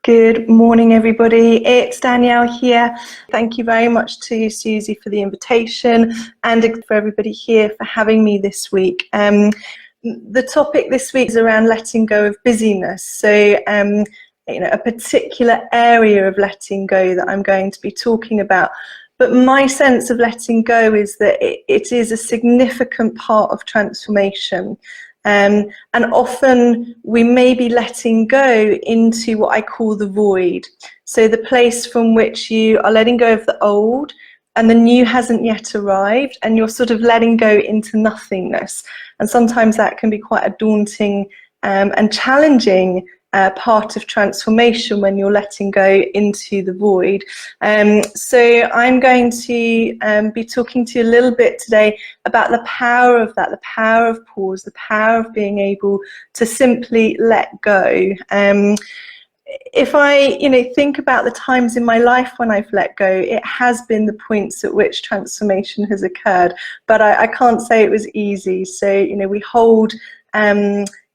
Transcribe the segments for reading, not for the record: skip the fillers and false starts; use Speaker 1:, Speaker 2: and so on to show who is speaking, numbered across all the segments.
Speaker 1: Good morning, everybody. It's Danielle here. Thank you very much to Susie for the invitation and for everybody here for having me this week. The topic this week is around letting go of busyness. So, a particular area of letting go that I'm going to be talking about. But my sense of letting go is that it is a significant part of transformation. And often we may be letting go into what I call the void. So the place from which you are letting go of the old and the new hasn't yet arrived, and you're sort of letting go into nothingness. And sometimes that can be quite a daunting and challenging part of transformation when you're letting go into the void. So I'm going to be talking to you a little bit today about the power of that, the power of pause, the power of being able to simply let go. If I, think about the times in my life when I've let go, it has been the points at which transformation has occurred, but I can't say it was easy. So, we hold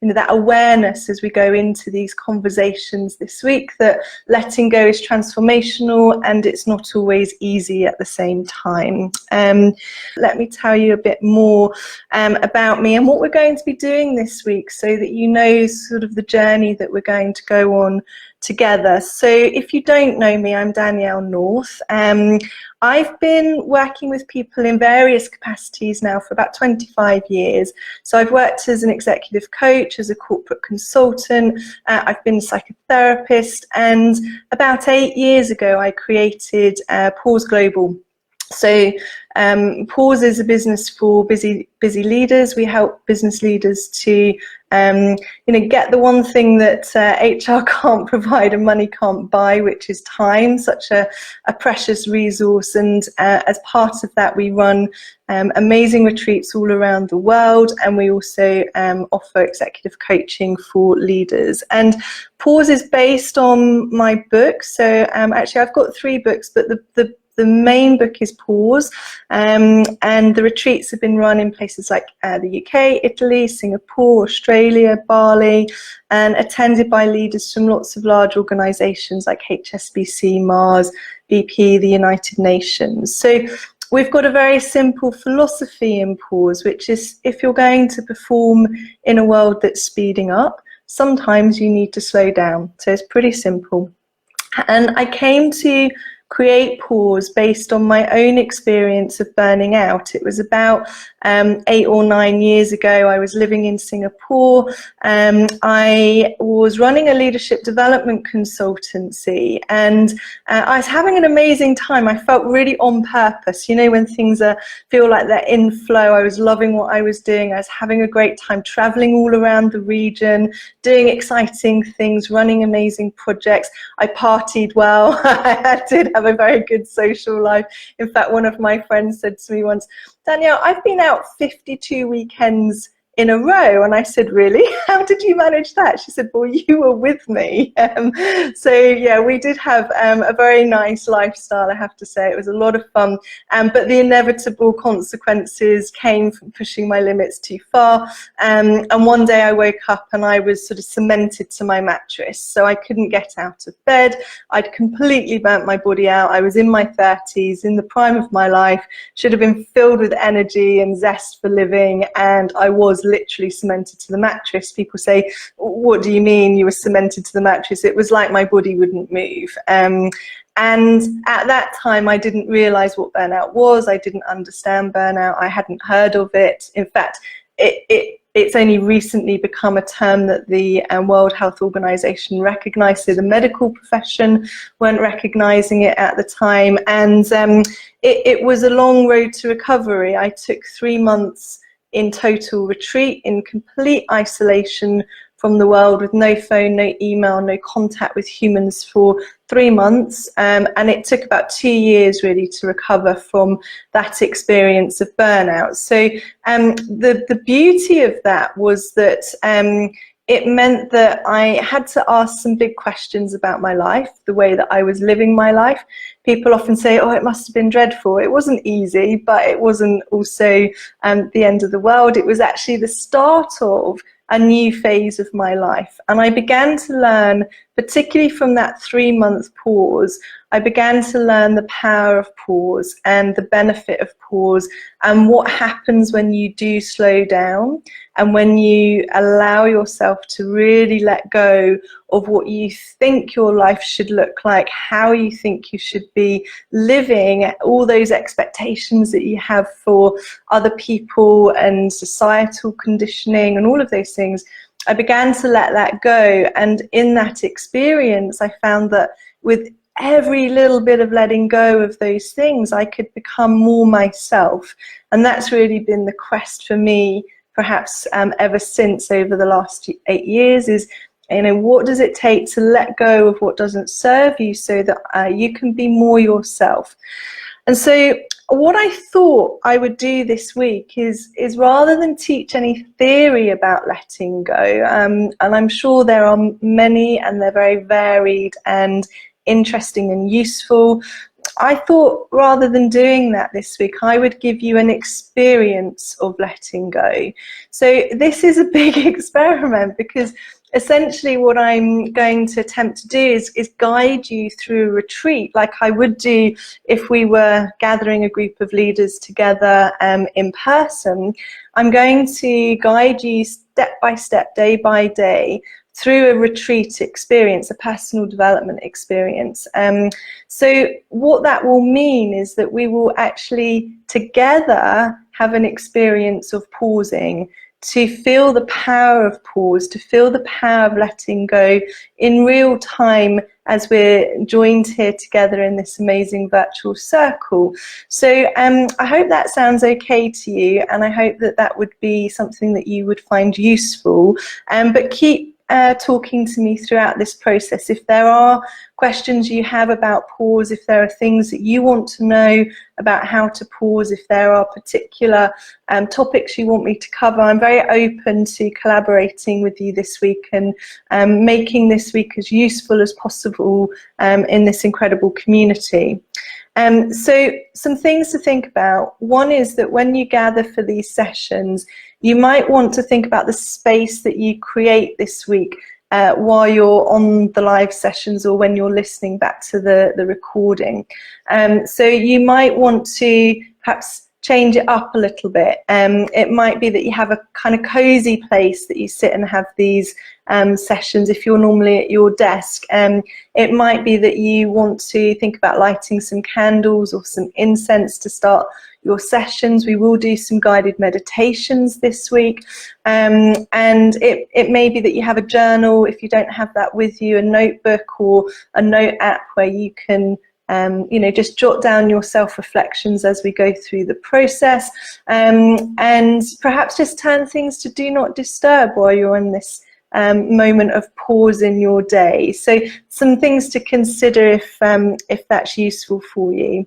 Speaker 1: that awareness as we go into these conversations this week, that letting go is transformational and it's not always easy at the same time. Let me tell you a bit more about me and what we're going to be doing this week, so that you know sort of the journey that we're going to go on together. So if you don't know me, I'm Danielle North. I've been working with people in various capacities now for about 25 years. So I've worked as an executive coach, as a corporate consultant, I've been a psychotherapist, and about 8 years ago I created Pause Global. So Pause is a business for busy leaders. We help business leaders to get the one thing that HR can't provide and money can't buy, which is time, such a precious resource. And as part of that, we run amazing retreats all around the world, and we also offer executive coaching for leaders. And Pause is based on my book. So actually I've got 3 books, but the main book is Pause, and the retreats have been run in places like the UK, Italy, Singapore, Australia, Bali, and attended by leaders from lots of large organisations like HSBC, Mars, BP, the United Nations. So we've got a very simple philosophy in Pause, which is, if you're going to perform in a world that's speeding up, sometimes you need to slow down. So it's pretty simple. And I came to create Pause based on my own experience of burning out. It was about 8 or 9 years ago. I was living in Singapore. I was running a leadership development consultancy, and I was having an amazing time. I felt really on purpose. When things feel like they're in flow, I was loving what I was doing. I was having a great time traveling all around the region, doing exciting things, running amazing projects. I partied well. I did have a very good social life. In fact, one of my friends said to me once, "Danielle, I've been out 52 weekends in a row." And I said, "Really? How did you manage that?" She said, "Well, you were with me." So yeah, we did have a very nice lifestyle, I have to say. It was a lot of fun, but the inevitable consequences came from pushing my limits too far. And one day I woke up and I was sort of cemented to my mattress, so I couldn't get out of bed. I'd completely burnt my body out. I was in my 30s, in the prime of my life, should have been filled with energy and zest for living, and I was literally cemented to the mattress. People say, "What do you mean you were cemented to the mattress?" It was like my body wouldn't move. And at that time, I didn't realize what burnout was. I didn't understand burnout. I hadn't heard of it. In fact, it's only recently become a term that the World Health Organization recognized. So the medical profession weren't recognizing it at the time. And it was a long road to recovery. I took 3 months in total retreat, in complete isolation from the world, with no phone, no email, no contact with humans for 3 months. And it took about 2 years really to recover from that experience of burnout. So the beauty of that was that it meant that I had to ask some big questions about my life, the way that I was living my life. People often say, "Oh, it must have been dreadful." It wasn't easy, but it wasn't also the end of the world. It was actually the start of a new phase of my life. And I began to learn particularly from that 3-month pause, I began to learn the power of pause and the benefit of pause and what happens when you do slow down and when you allow yourself to really let go of what you think your life should look like, how you think you should be living, all those expectations that you have for other people and societal conditioning and all of those things. I began to let that go, and in that experience I found that with every little bit of letting go of those things I could become more myself. And that's really been the quest for me, perhaps ever since, over the last 8 years, is, you know, what does it take to let go of what doesn't serve you so that you can be more yourself. And so what I thought I would do this week is rather than teach any theory about letting go, and I'm sure there are many and they're very varied and interesting and useful, I thought rather than doing that this week, I would give you an experience of letting go. So this is a big experiment, because essentially what I'm going to attempt to do is guide you through a retreat like I would do if we were gathering a group of leaders together in person. I'm going to guide you step by step, day by day, through a retreat experience, a personal development experience. So what that will mean is that we will actually together have an experience of pausing, to feel the power of pause, to feel the power of letting go in real time as we're joined here together in this amazing virtual circle. So I hope that sounds okay to you, and I hope that that would be something that you would find useful. But keep talking to me throughout this process. If there are questions you have about pause, if there are things that you want to know about how to pause, if there are particular topics you want me to cover, I'm very open to collaborating with you this week and making this week as useful as possible in this incredible community. So some things to think about. One is that when you gather for these sessions, you might want to think about the space that you create this week while you're on the live sessions or when you're listening back to the recording. So you might want to perhaps change it up a little bit. It might be that you have a kind of cozy place that you sit and have these sessions. If you're normally at your desk, it might be that you want to think about lighting some candles or some incense to start your sessions. We will do some guided meditations this week, and it may be that you have a journal, if you don't have that with you, a notebook or a note app where you can you know, just jot down your self-reflections as we go through the process, and perhaps just turn things to do not disturb while you're in this moment of pause in your day. So some things to consider if that's useful for you.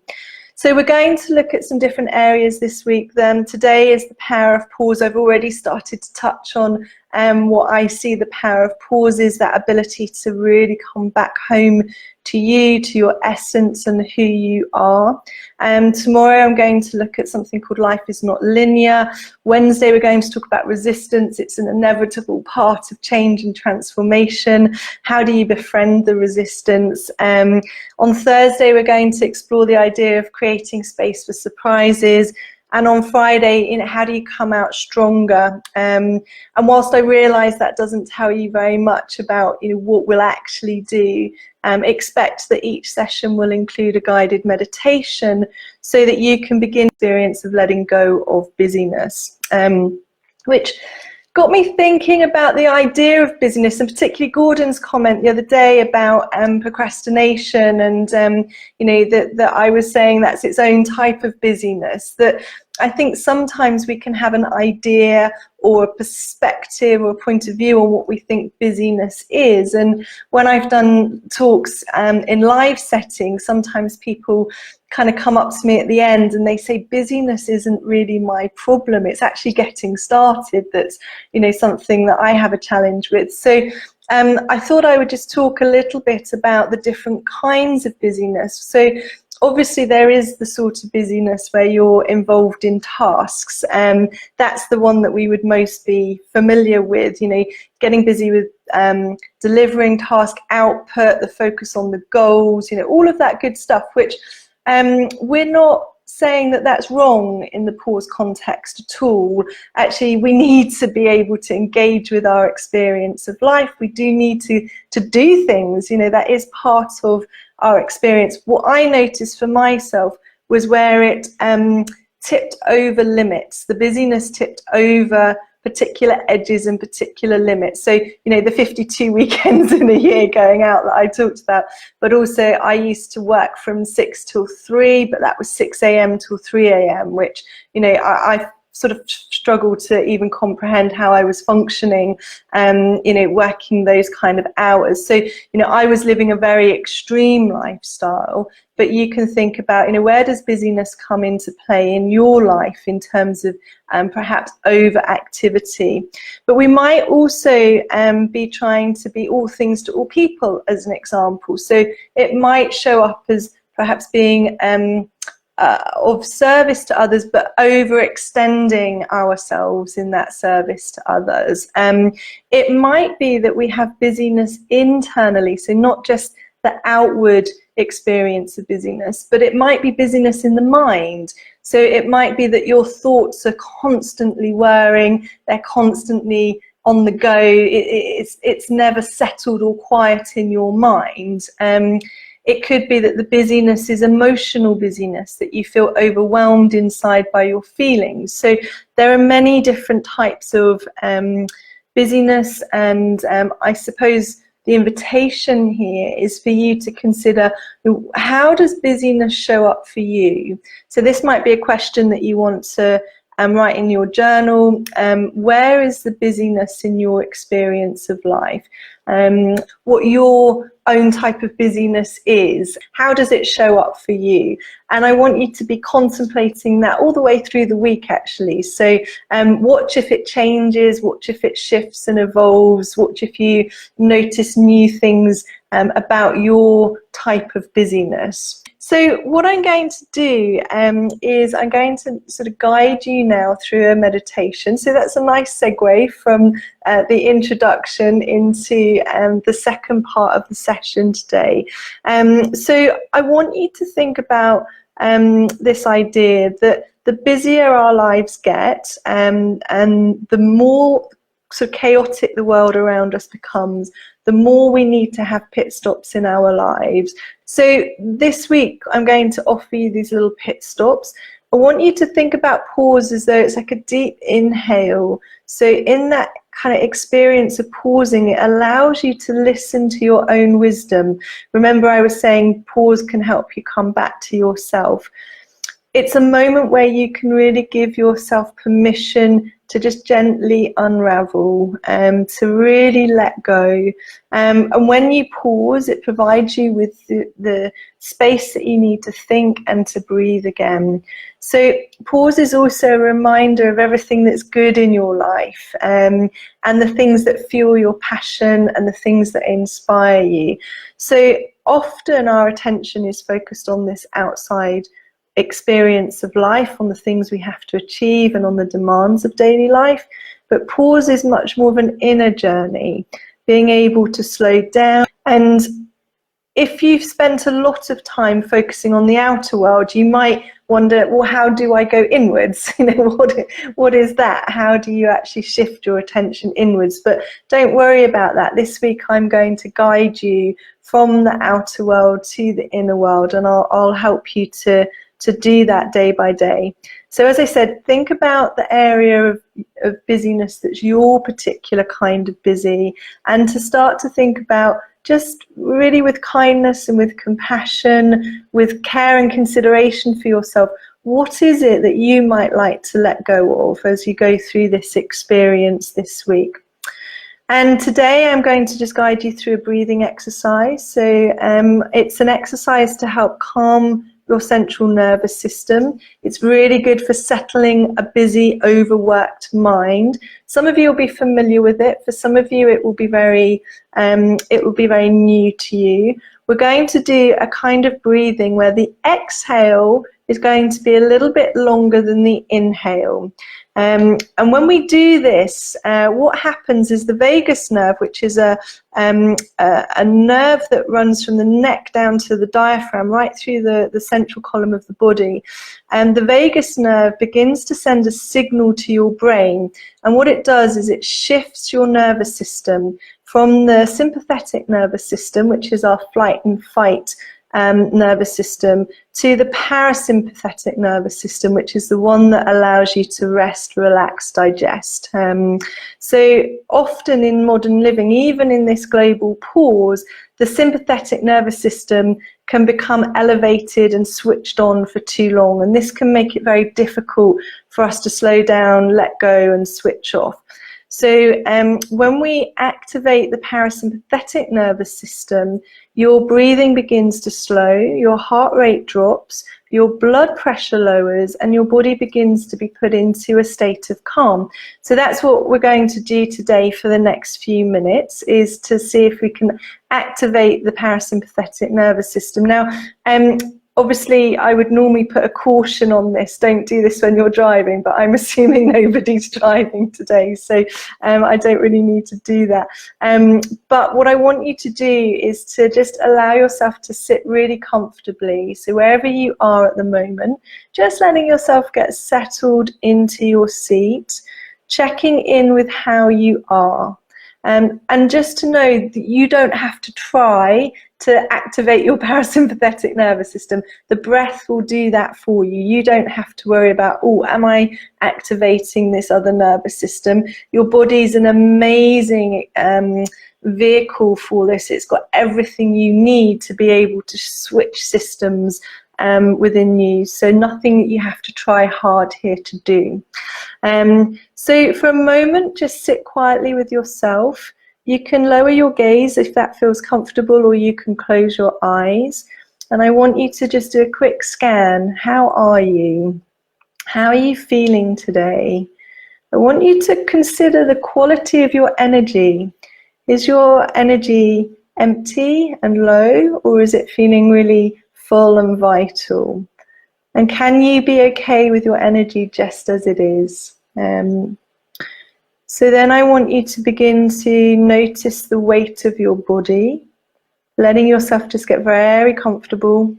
Speaker 1: So we're going to look at some different areas this week. Today is the power of pause. I've already started to touch on what I see the power of pause is, that ability to really come back home to you, to your essence and who you are. Tomorrow I'm going to look at something called Life is Not Linear. Wednesday we're going to talk about resistance. It's an inevitable part of change and transformation. How do you befriend the resistance? On Thursday we're going to explore the idea of creating space for surprises. And on Friday, you know, how do you come out stronger? And whilst I realise that doesn't tell you very much about, you know, what we'll actually do, expect that each session will include a guided meditation so that you can begin the experience of letting go of busyness, which got me thinking about the idea of busyness, and particularly Gordon's comment the other day about procrastination, and you know, that I was saying that's its own type of busyness. That I think sometimes we can have an idea or a perspective or a point of view on what we think busyness is, and when I've done talks in live settings, sometimes people kind of come up to me at the end and they say busyness isn't really my problem, it's actually getting started that's, you know, something that I have a challenge with. So I thought I would just talk a little bit about the different kinds of busyness. So obviously there is the sort of busyness where you're involved in tasks, that's the one that we would most be familiar with, you know, getting busy with delivering task output, the focus on the goals, all of that good stuff, which we're not saying that that's wrong in the pause context at all. Actually, we need to be able to engage with our experience of life. We do need to do things, that is part of our experience. What I noticed for myself was where it tipped over limits. The busyness tipped over particular edges and particular limits. So, the 52 weekends in a year going out that I talked about, but also I used to work from 6 till 3, but that was 6 a.m. till 3 a.m., which, I sort of struggled to even comprehend how I was functioning, working those kind of hours. So, I was living a very extreme lifestyle, but you can think about, where does busyness come into play in your life in terms of perhaps overactivity. But we might also be trying to be all things to all people, as an example. So it might show up as perhaps being of service to others, but overextending ourselves in that service to others. It might be that we have busyness internally, so not just the outward experience of busyness, but it might be busyness in the mind. So it might be that your thoughts are constantly whirring, they're constantly on the go, it's never settled or quiet in your mind. It could be that the busyness is emotional busyness, that you feel overwhelmed inside by your feelings. So there are many different types of busyness, and I suppose the invitation here is for you to consider, how does busyness show up for you? So this might be a question that you want to write in your journal. Where is the busyness in your experience of life? What your own type of busyness is, how does it show up for you? And I want you to be contemplating that all the way through the week, actually. So watch if it changes, watch if it shifts and evolves, watch if you notice new things about your type of busyness. So what I'm going to do is I'm going to sort of guide you now through a meditation. So that's a nice segue from the introduction into the second part of the session today. So I want you to think about this idea that the busier our lives get, and the more sort of chaotic the world around us becomes, the more we need to have pit stops in our lives. So this week I'm going to offer you these little pit stops. I want you to think about pause as though it's like a deep inhale. So in that kind of experience of pausing, it allows you to listen to your own wisdom. Remember, I was saying pause can help you come back to yourself. It's a moment where you can really give yourself permission to just gently unravel, to really let go. And when you pause, it provides you with the space that you need to think and to breathe again. So pause is also a reminder of everything that's good in your life, and the things that fuel your passion and the things that inspire you. So often our attention is focused on this outside experience of life, on the things we have to achieve and on the demands of daily life, but pause is much more of an inner journey, being able to slow down. And if you've spent a lot of time focusing on the outer world, you might wonder, well, how do I go inwards? What is that? How do you actually shift your attention inwards? But don't worry about that. This week I'm going to guide you from the outer world to the inner world, and I'll help you to do that day by day. So as I said, think about the area of busyness that's your particular kind of busy, and to start to think about, just really with kindness and with compassion, with care and consideration for yourself, what is it that you might like to let go of as you go through this experience this week? And today I'm going to just guide you through a breathing exercise. So it's an exercise to help calm your central nervous system. It's really good for settling a busy, overworked mind. Some of you will be familiar with it. For some of you, it will be very new to you. We're going to do a kind of breathing where the exhale is going to be a little bit longer than the inhale. And when we do this, what happens is the vagus nerve, which is a nerve that runs from the neck down to the diaphragm, right through the central column of the body, and the vagus nerve begins to send a signal to your brain. And what it does is it shifts your nervous system from the sympathetic nervous system, which is our flight and fight nervous system, to the parasympathetic nervous system, which is the one that allows you to rest, relax, digest. So often in modern living, even in this global pause, the sympathetic nervous system can become elevated and switched on for too long, and this can make it very difficult for us to slow down, let go, and switch off. So when we activate the parasympathetic nervous system, your breathing begins to slow, your heart rate drops, your blood pressure lowers, and your body begins to be put into a state of calm. So that's what we're going to do today for the next few minutes, is to see if we can activate the parasympathetic nervous system. Now, obviously, I would normally put a caution on this, don't do this when you're driving, but I'm assuming nobody's driving today, so I don't really need to do that. But what I want you to do is to just allow yourself to sit really comfortably. So wherever you are at the moment, just letting yourself get settled into your seat, checking in with how you are. And just to know that you don't have to try to activate your parasympathetic nervous system. The breath will do that for you. You don't have to worry about, oh, am I activating this other nervous system? Your body's an amazing vehicle for this. It's got everything you need to be able to switch systems within you. So nothing that you have to try hard here to do. So for a moment, just sit quietly with yourself. You can lower your gaze if that feels comfortable, or you can close your eyes. And I want you to just do a quick scan. How are you? How are you feeling today? I want you to consider the quality of your energy. Is your energy empty and low, or is it feeling really full and vital? And can you be okay with your energy just as it is? So then I want you to begin to notice the weight of your body, letting yourself just get very comfortable,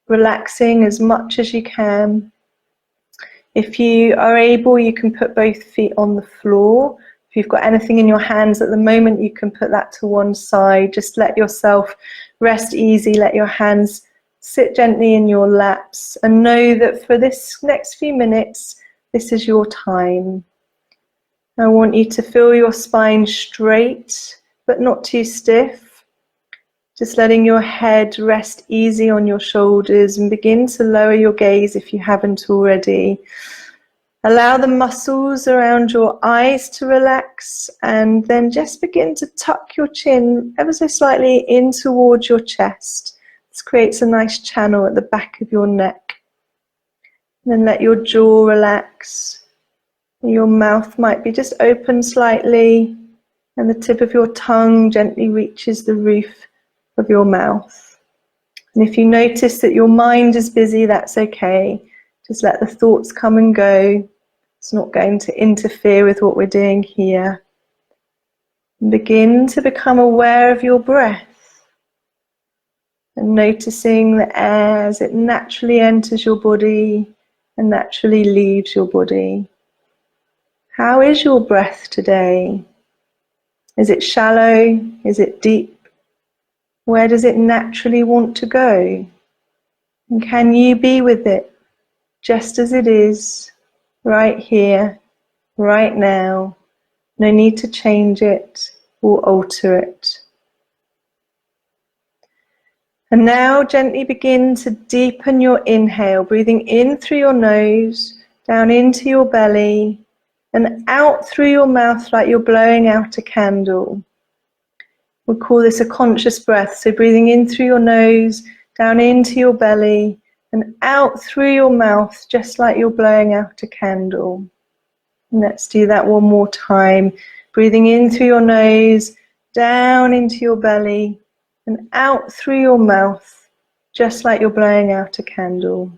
Speaker 1: relaxing as much as you can. If you are able, you can put both feet on the floor. If you've got anything in your hands at the moment, you can put that to one side. Just let yourself rest easy, let your hands sit gently in your laps, and know that for this next few minutes, this is your time. I want you to feel your spine straight, but not too stiff. Just letting your head rest easy on your shoulders, and begin to lower your gaze if you haven't already. Allow the muscles around your eyes to relax, and then just begin to tuck your chin ever so slightly in towards your chest. This creates a nice channel at the back of your neck. And then let your jaw relax. Your mouth might be just open slightly, and the tip of your tongue gently reaches the roof of your mouth. And if you notice that your mind is busy, that's okay. Just let the thoughts come and go. It's not going to interfere with what we're doing here. And begin to become aware of your breath, and noticing the air as it naturally enters your body and naturally leaves your body. How is your breath today? Is it shallow? Is it deep? Where does it naturally want to go? And can you be with it just as it is, right here, right now? No need to change it or alter it. And now gently begin to deepen your inhale, breathing in through your nose, down into your belly, and out through your mouth like you're blowing out a candle. We'll call this a conscious breath. So breathing in through your nose, down into your belly, and out through your mouth just like you're blowing out a candle. And let's do that one more time. Breathing in through your nose, down into your belly, and out through your mouth just like you're blowing out a candle.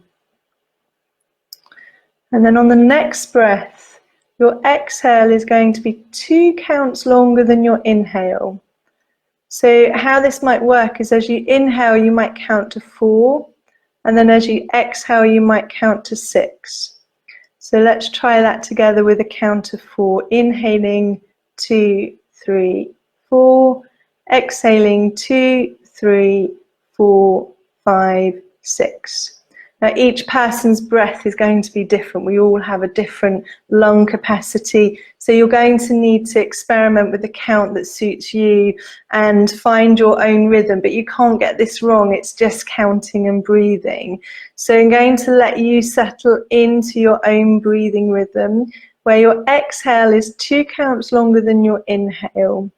Speaker 1: And then on the next breath, your exhale is going to be 2 counts longer than your inhale. So how this might work is as you inhale, you might count to 4, and then as you exhale, you might count to 6. So let's try that together with a count of 4. Inhaling 2, 3, 4. Exhaling 2, 3, 4, 5, 6. Now each person's breath is going to be different. We all have a different lung capacity. So you're going to need to experiment with the count that suits you and find your own rhythm. But you can't get this wrong. It's just counting and breathing. So I'm going to let you settle into your own breathing rhythm, where your exhale is 2 counts longer than your inhale.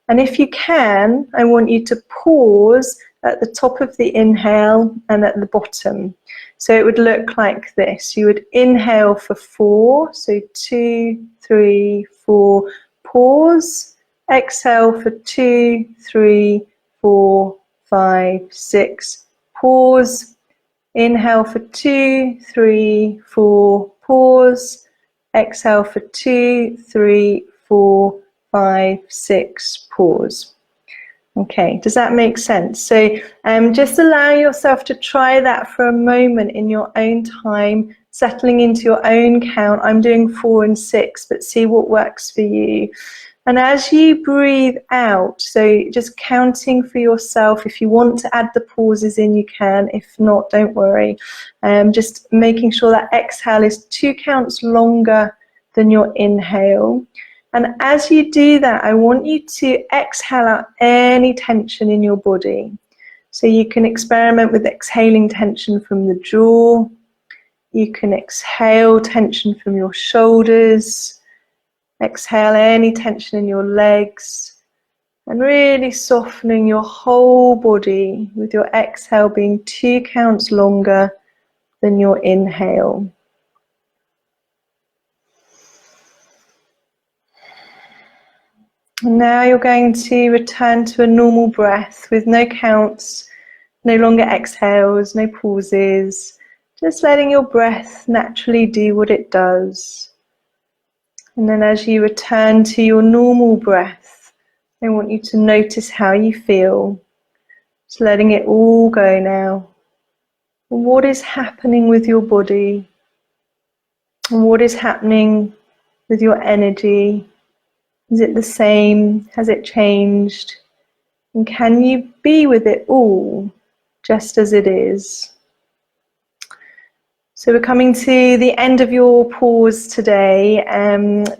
Speaker 1: And if you can, I want you to pause at the top of the inhale and at the bottom. So it would look like this. You would inhale for 4, so 2, 3, 4, pause. Exhale for 2, 3, 4, 5, 6, pause. Inhale for 2, 3, 4, pause. Exhale for 2, 3, 4, 5, 6, pause. Okay, does that make sense? So just allow yourself to try that for a moment in your own time, settling into your own count. I'm doing 4 and 6, but see what works for you. And as you breathe out, so just counting for yourself, if you want to add the pauses in, you can. If not, don't worry. Just making sure that exhale is 2 counts longer than your inhale. And as you do that, I want you to exhale out any tension in your body. So you can experiment with exhaling tension from the jaw. You can exhale tension from your shoulders. Exhale any tension in your legs. And really softening your whole body with your exhale being 2 counts longer than your inhale. And now you're going to return to a normal breath with no counts, no longer exhales, no pauses, just letting your breath naturally do what it does. And then as you return to your normal breath, I want you to notice how you feel. Just letting it all go now. What is happening with your body? And what is happening with your energy? Is it the same? Has it changed? And can you be with it all just as it is? So we're coming to the end of your pause today.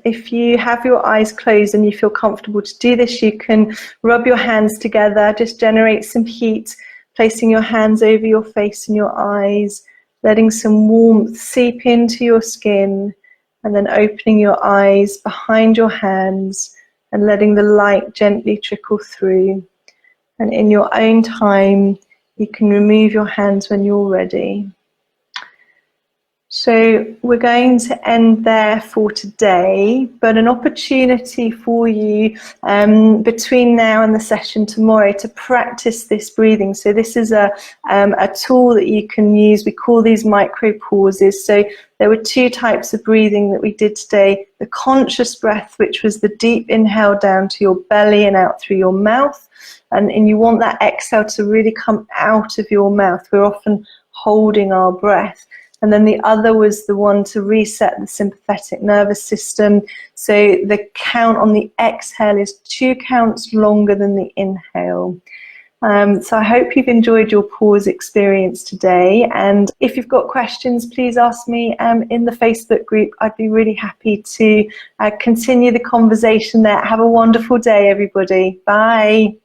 Speaker 1: If you have your eyes closed and you feel comfortable to do this, you can rub your hands together, just generate some heat, placing your hands over your face and your eyes, letting some warmth seep into your skin, and then opening your eyes behind your hands and letting the light gently trickle through. And in your own time, you can remove your hands when you're ready. So we're going to end there for today, but an opportunity for you between now and the session tomorrow to practice this breathing. So this is a tool that you can use. We call these micro pauses. So there were 2 types of breathing that we did today. The conscious breath, which was the deep inhale down to your belly and out through your mouth. And you want that exhale to really come out of your mouth. We're often holding our breath. And then the other was the one to reset the sympathetic nervous system. So the count on the exhale is 2 counts longer than the inhale. So I hope you've enjoyed your pause experience today. And if you've got questions, please ask me in the Facebook group. I'd be really happy to continue the conversation there. Have a wonderful day, everybody. Bye.